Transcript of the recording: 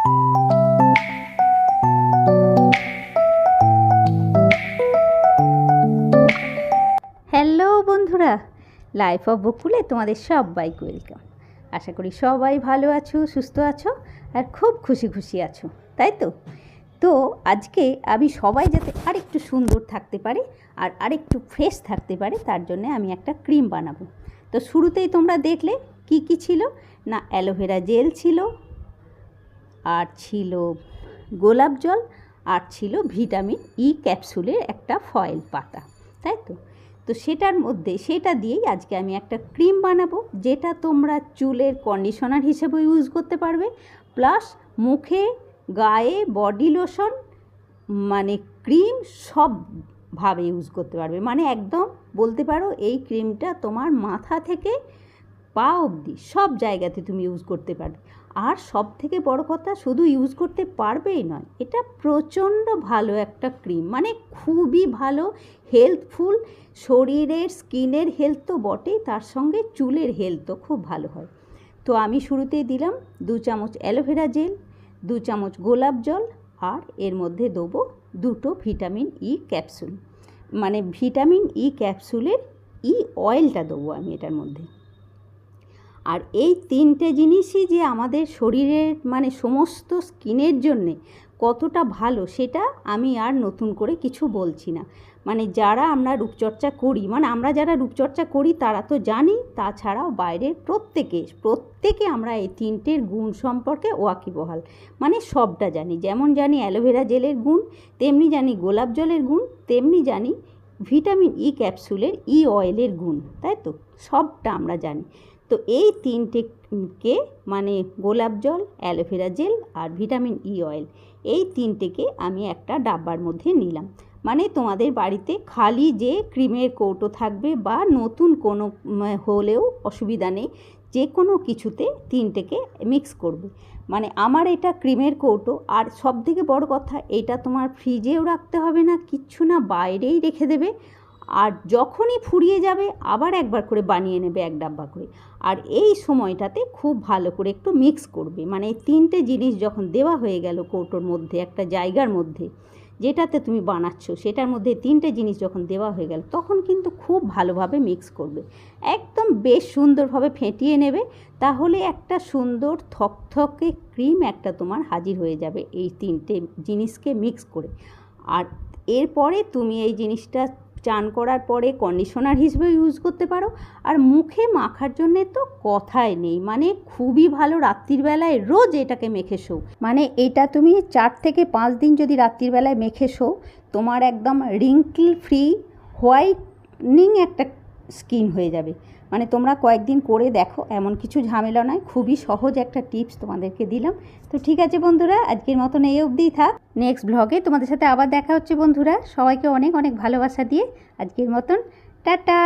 Hello বন্ধুরা, life of বকুলে তোমাদের সবাইকে ওয়েলকাম। আশা করি সবাই ভালো আছো, সুস্থ আছো আর খুব খুশি খুশি আছো, তাই তো? তো আজকে আমি সবাই যাতে আরেকটু সুন্দর থাকতে পারে আর আরেকটু ফ্রেশ থাকতে পারে তার জন্য আমি একটা ক্রিম বানাবো। তো শুরুতেই তোমরা দেখলে কি কি ছিল না, অ্যালোভেরা জেল ছিল, আর ছিল গোলাপ জল, আর ছিল ভিটামিন ই ক্যাপসুলের একটা ফয়েল পাতা, তাই তো? তো সেটা দিয়েই আজকে আমি একটা ক্রিম বানাবো, যেটা তোমরা চুলের কন্ডিশনার হিসেবে ইউজ করতে পারবে, প্লাস মুখে, গায়ে, বডি লোশন, মানে ক্রিম সবভাবে ইউজ করতে পারবে। মানে একদম বলতে পারো এই ক্রিমটা তোমার মাথা থেকে পা অবধি সব জায়গাতে তুমি ইউজ করতে পারবে। আর সব থেকে বড় কথা, শুধু ইউজ করতে পারবেই নয়, এটা প্রচণ্ড ভালো একটা ক্রিম, মানে খুবই ভালো, হেলথফুল। শরীরের স্কিনের হেলথ তো বটেই, তার সঙ্গে চুলের হেলথও খুব ভালো হয়। তো আমি শুরুতেই দিলাম 2 চামচ অ্যালোভেরা জেল, 2 চামচ গোলাপ জল, আর এর মধ্যে দেবো 2টো ভিটামিন ই ক্যাপসুল। মানে ভিটামিন ই ক্যাপসুলের ই অয়েলটা দেবো আমি এটার মধ্যে। আর এই 3টে জিনিসই যে আমাদের শরীরের মানে সমস্ত স্কিনের জন্যে কতটা ভালো, সেটা আমি আর নতুন করে কিছু বলছি না। মানে যারা আমরা রূপচর্চা করি, মানে আমরা যারা রূপচর্চা করি তারা তো জানি, তাছাড়াও বাইরের প্রত্যেকে আমরা এই 3টের গুণ সম্পর্কে ওয়াকিবহাল, মানে সবটা জানি। যেমন জানি অ্যালোভেরা জেলের গুণ, তেমনি জানি গোলাপ জলের গুণ, তেমনি জানি ভিটামিন ই ক্যাপসুলের ই অয়েলের গুণ, তাই তো? সবটা আমরা জানি। তো এই 3টেকে মানে গোলাপ জল, অ্যালোভেরা জেল আর ভিটামিন ই অয়েল, এই 3টেকে আমি একটা ডাব্বার মধ্যে নিলাম। মানে তোমাদের বাড়িতে খালি যে ক্রিমের কৌটো থাকবে বা নতুন কোনো হলেও অসুবিধা নেই, যে কোনো কিছুতে 3টেকে মিক্স করবে। মানে আমার এটা ক্রিমের কৌটো, আর সব থেকে বড় কথা, এটা তোমার ফ্রিজেও রাখতে হবে না, কিচ্ছু না, বাইরেই রেখে দেবে। আর যখনই ফুরিয়ে যাবে আবার একবার করে বানিয়ে নেবে 1 ডাব্বা করে। আর এই সময়টাতে খুব ভালো করে একটু মিক্স করবে। মানে এই 3টে জিনিস যখন দেওয়া হয়ে গেল কৌটোর মধ্যে, একটা জায়গার মধ্যে যেটাতে তুমি বানাচ্ছ, সেটার মধ্যে 3টে জিনিস যখন দেওয়া হয়ে গেল, তখন কিন্তু খুব ভালোভাবে মিক্স করবে, একদম বেশ সুন্দরভাবে ফেটিয়ে নেবে। তাহলে একটা সুন্দর থকথকে ক্রিম একটা তোমার হাজির হয়ে যাবে এই 3টে জিনিসকে মিক্স করে। আর এরপরে তুমি এই জিনিসটা চান করার পরে কন্ডিশনার হিসেবে ইউজ করতে পারো। আর মুখে মাখার জন্যে তো কথাই নেই, মানে খুবই ভালো। রাত্রির বেলায় রোজ এটাকে মেখে শো, মানে এটা তুমি 4 থেকে 5 দিন যদি রাত্রির বেলায় মেখে শো, তোমার একদম রিঙ্কেল ফ্রি হোয়াইটনিং একটা স্কিন হয়ে যাবে। মানে তোমরা কয়েকদিন করে দেখো, এমন কিছু ঝামেলা নয়, খুবই সহজ একটা টিপস তোমাদেরকে দিলাম। তো ঠিক আছে বন্ধুরা, আজকের মতন এই অবধিই থাক। নেক্সট ব্লগে তোমাদের সাথে আবার দেখা হচ্ছে বন্ধুরা। সবাইকে অনেক অনেক ভালোবাসা দিয়ে আজকের মতন টাটা।